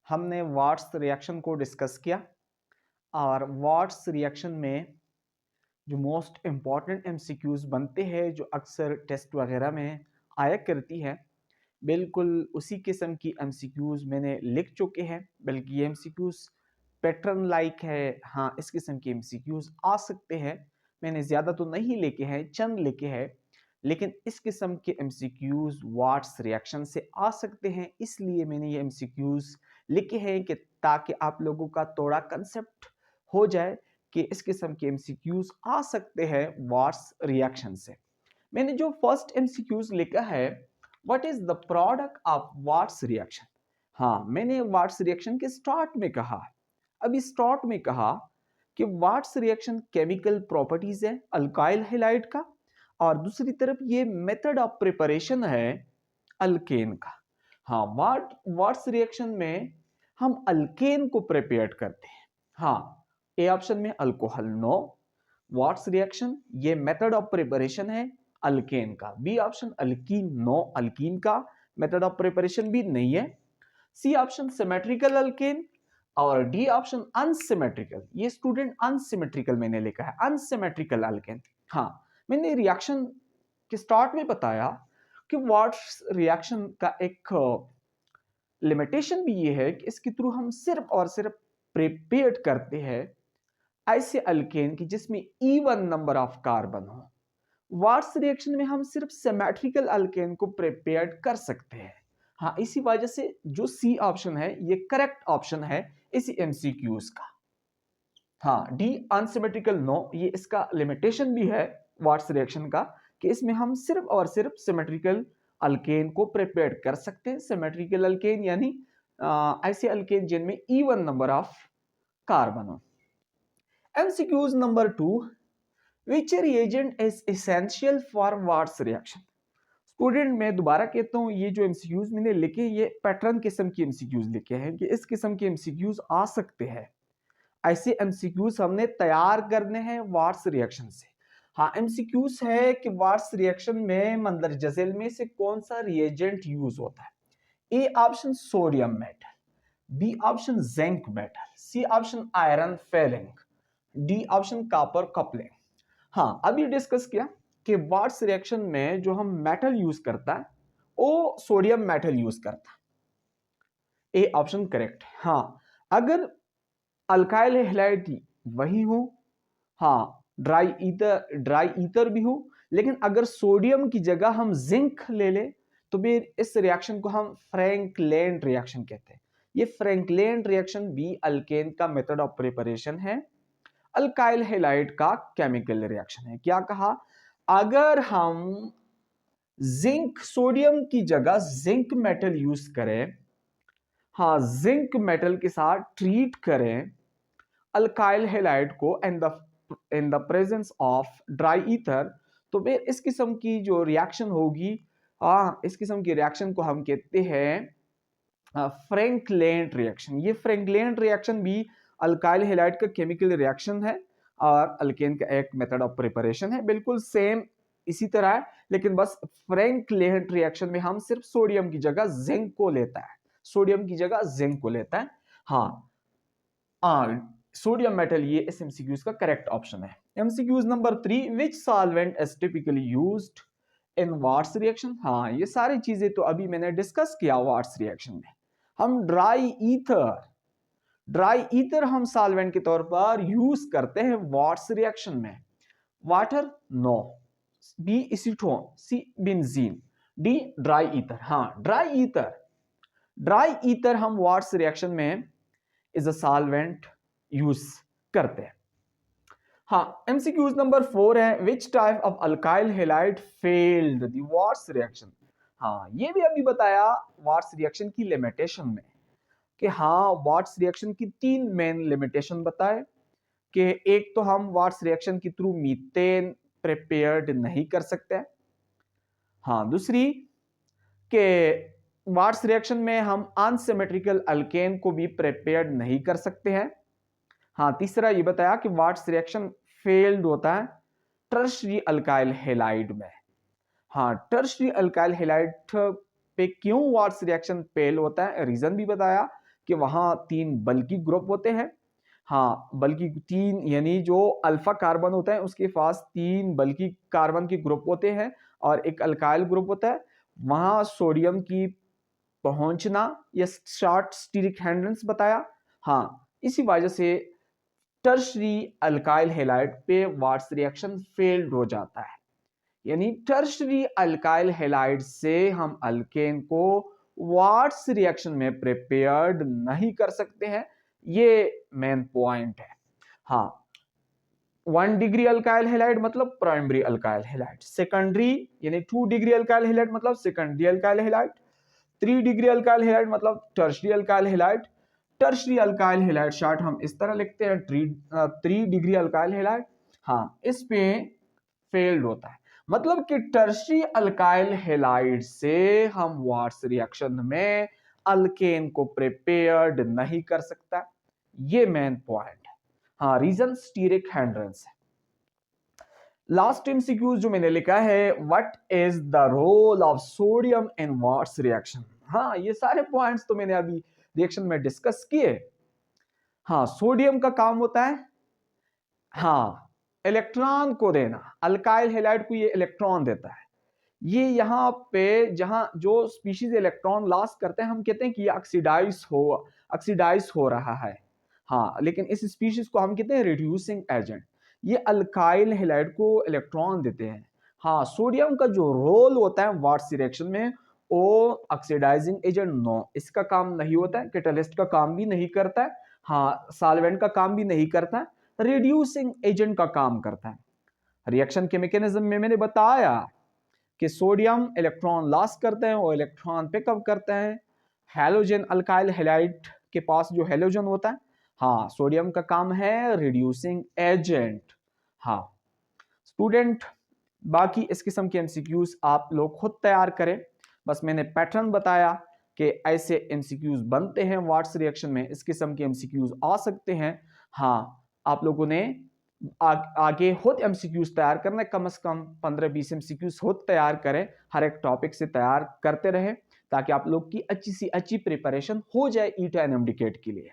हमने watts reaction को discuss किया और वाट्स रिएक्शन में जो मोस्ट इम्पॉर्टेंट एमसीक्यूज बनते हैं जो अक्सर टेस्ट वगैरह में आया करती है, बिल्कुल उसी किस्म की एमसीक्यूज मैंने लिख चुके हैं। बल्कि ये एमसीक्यूज पैटर्न लाइक है। हाँ, इस किस्म के एमसीक्यूज आ सकते हैं। मैंने ज़्यादा तो नहीं लिखे हैं, चंद लिखे हैं, लेकिन इस किस्म के एमसीक्यूज वाट्स रिएक्शन से आ सकते हैं। इसलिए मैंने ये एमसीक्यूज लिखे हैं कि ताकि आप लोगों का थोड़ा कंसेप्ट हो जाए कि इस किस्म के एमसीक्यूज आ सकते हैं वाट्स रिएक्शन से। मैंने जो फर्स्ट एमसीक्यूज लिखा है, what is the product of Wurtz reaction. हाँ, मैंने वाट्स रिएक्शन के स्टार्ट में कहा, अभी स्टार्ट में कहा कि वाट्स रिएक्शन केमिकल प्रॉपर्टीज है अल्काइल हैलाइड का, और दूसरी तरफ ये मेथड ऑफ प्रिपरेशन है अल्केन का। हाँ, वाट्स रिएक्शन में हम अल्केन को प्रिपेयर करते हैं। हाँ, ए ऑप्शन में अल्कोहल नो, वाट्स रिएक्शन ये मेथड ऑफ प्रिपरेशन है अल्केन का। B option alkene no, alkene का मेथड ऑफ प्रिपरेशन भी नहीं है। सी ऑप्शन सिमेट्रिकल अल्केन, और डी ऑप्शन अनसिमेट्रिकल। ये स्टूडेंट अनसिमेट्रिकल मैंने लिखा है, अनसिमेट्रिकल अल्केन। हाँ, मैंने रिएक्शन के स्टार्ट में बताया कि वाट्स रिएक्शन का एक लिमिटेशन भी ये है कि इसके थ्रू हम सिर्फ और सिर्फ प्रिपेयर करते हैं ऐसे अल्केन की जिसमें इवन नंबर ऑफ कार्बन हो। वाट्स रिएक्शन में हम सिर्फ सिमेट्रिकल अल्केन को प्रिपेयर कर सकते हैं। हाँ, इसी वजह से जो सी ऑप्शन है ये करेक्ट ऑप्शन है इसी एमसीक्यूज का। हाँ, डी अनसिमेट्रिकल नो, ये इसका लिमिटेशन भी है वाट्स रिएक्शन का कि इसमें हम सिर्फ और सिर्फ सिमेट्रिकल अल्केन को प्रिपेयर कर सकते हैं। सिमेट्रिकल अल्केन यानी ऐसे अल्केन जिनमें इवन नंबर ऑफ कार्बन हो। MCQs number 2, which reagent is essential for Watts reaction। Student मैं दोबारा कहता हूँ, ये जो एमसीक्यूज मैंने लिखे ये पैटर्न किस्म की एमसीक्यूज लिखे हैं कि इस किस्म के एमसीक्यूज आ सकते हैं। ऐसे एमसीक्यूज हमने तैयार करने हैं वाट्स रिएक्शन से। हाँ, एमसीक्यूज है कि वाट्स रिएक्शन में मंदरजल में से कौन सा रिएजेंट यूज होता है। A option sodium metal, B option zinc metal, C option iron Fehling, D option copper coupling. हाँ, अभी डिस्कस किया कि वाट्स रिएक्शन में जो हम मेटल यूज करता है वो सोडियम मेटल यूज करता है। A option correct. हाँ, अगर अल्काइल हैलाइड वही हो, हाँ ड्राई ईथर भी हो, लेकिन अगर सोडियम की जगह हम जिंक ले ले तो फिर इस रिएक्शन को हम फ्रैंकलैंड रिएक्शन कहते हैं। ये फ्रैंकलैंड रिएक्शन भी अल्केन का मेथड ऑफ प्रिपरेशन है, अल्काइल हैलाइड का केमिकल रिएक्शन है। क्या कहा, अगर हम जिंक सोडियम की जगह जिंक मेटल यूज करें, हाँ जिंक मेटल के साथ ट्रीट करें अल्काइल हैलाइड को in the presence of dry ether, तो फिर इस किस्म की जो रिएक्शन होगी, हाँ इस किस्म की रिएक्शन को हम कहते हैं फ्रैंकलैंड रिएक्शन। ये फ्रैंकलैंड रिएक्शन भी अल्काइल हैलाइड का केमिकल रिएक्शन है और अल्केन का एक मेथड ऑफ प्रिपरेशन है, बिल्कुल सेम इसी तरह है, लेकिन बस फ्रैंकलैंड रिएक्शन में हम सिर्फ सोडियम की जगह जिंक को लेता है, सोडियम की जगह जिंक को लेता है। हाँ, सोडियम मेटल ये इस एमसीक्यूज का करेक्ट ऑप्शन है। MCQs number 3, which solvent is typically used in Wurtz reaction. हाँ, ये सारी चीजें तो अभी मैंने डिस्कस किया वाट्स रिएक्शन में। हम ड्राई ईथर हम सॉल्वेंट के तौर पर यूज करते हैं वाट्स रिएक्शन में। Water no, B acetone, C benzene, D dry ether. हाँ, ड्राई ईथर हम वाट्स रिएक्शन में इज अ सॉल्वेंट यूज करते हैं। हाँ, एमसीक्यूज नंबर 4 है, which type of alkyl halide failed the Wurtz reaction. हाँ, ये भी अभी बताया वाट्स रिएक्शन की लिमिटेशन में कि हाँ वाट्स रिएक्शन की 3 मेन लिमिटेशन बताए कि एक तो हम वाट्स रिएक्शन के थ्रू मीथेन प्रिपेयर्ड नहीं कर सकते। हाँ, दूसरी कि वाट्स रिएक्शन में हम अनसिमेट्रिकल अल्केन को भी प्रिपेयर्ड नहीं कर सकते हैं। हाँ, तीसरा ये बताया कि वाट्स रिएक्शन फेल्ड होता है टर्शियरी अल्काइल हैलाइड में। हाँ, टर्शियरी अल्काइल हैलाइड पे क्यों वाट्स रिएक्शन फेल होता है, रीजन भी बताया कि वहाँ 3 बल्कि ग्रुप होते हैं। हाँ, बल्कि 3 यानी जो अल्फा कार्बन होता है उसके पास 3 बल्कि कार्बन के ग्रुप होते हैं और एक अल्काइल ग्रुप होता है। वहाँ सोडियम की पहुंचना या शॉर्ट स्टीरिक हैंड्रेंस बताया। हाँ, इसी वजह से टर्शरी अल्काइल हैलाइड पे वाट्स रिएक्शन फेल्ड हो जाता है। यानी टर्शरी अल्काइल हैलाइड से हम अल्केन को वाट्स रिएक्शन में प्रिपेयर्ड नहीं कर सकते हैं। ये मेन पॉइंट है। हाँ, 1 डिग्री अल्काइल हैलाइड मतलब प्राइमरी अल्काइल हैलाइड, सेकेंडरी यानी 2 डिग्री अल्काइल हैलाइड मतलब secondary alkyl halide, 3 degree alkyl halide मतलब tertiary alkyl halide. Tertiary alkyl halide short हम इस तरह लिखते हैं 3 डिग्री अल्काइल हैलाइड। हाँ, इस पे फेल्ड होता है, मतलब कि टर्शरी अल्काइल हैलाइड से हम वाट्स रिएक्शन में अल्केन को प्रिपेयर्ड नहीं कर सकता। ये मेन पॉइंट है। हाँ, रीजन स्टीरिक हैंड्रेंस है। लास्ट एमसीक्यूज जो मैंने लिखा है, what is the role of sodium in Wurtz reaction. हाँ, ये सारे पॉइंट्स तो मैंने अभी रिएक्शन में डिस्कस किए। हाँ, सोडियम का काम होता है हाँ इलेक्ट्रॉन को देना, अल्काइल हैलाइड को ये इलेक्ट्रॉन देता है। ये यहाँ पे जहां जो स्पीशीज इलेक्ट्रॉन लॉस करते हैं हम कहते हैं कि ये ऑक्सीडाइज हो रहा है। हाँ, लेकिन इस स्पीशीज को हम कहते हैं रिड्यूसिंग एजेंट। ये अल्काइल हैलाइड को इलेक्ट्रॉन देते हैं। हाँ, सोडियम का जो रोल होता है वाट्स रिएक्शन में वो ऑक्सीडाइजिंग एजेंट नो, इसका काम नहीं होता है, कैटलिस्ट का काम भी नहीं करता है। हाँ, सॉल्वेंट का काम भी नहीं करता है, रिड्यूसिंग एजेंट का काम करता है। रिएक्शन के मैकेनिज्म में मैंने बताया कि सोडियम इलेक्ट्रॉन लॉस करते हैं और इलेक्ट्रॉन पिकअप करते हैं हैलोजन अल्काइल हैलाइड के पास जो हैलोजन होता है। हाँ, सोडियम का काम है रिड्यूसिंग एजेंट। हाँ स्टूडेंट, बाकी इस किस्म के एमसीक्यूज आप लोग खुद तैयार करें। बस मैंने पैटर्न बताया कि ऐसे एमसीक्यूज बनते हैं वाट्स रिएक्शन में, इस किस्म के एमसीक्यूज आ सकते हैं। हाँ, आप लोगों ने आगे खुद एमसीक्यूज तैयार करना है, कम से कम 15-20 एमसीक्यूज खुद तैयार करें, हर एक टॉपिक से तैयार करते रहें ताकि आप लोग की अच्छी सी अच्छी प्रिपरेशन हो जाए ईटा एंड एमडीकेट के लिए।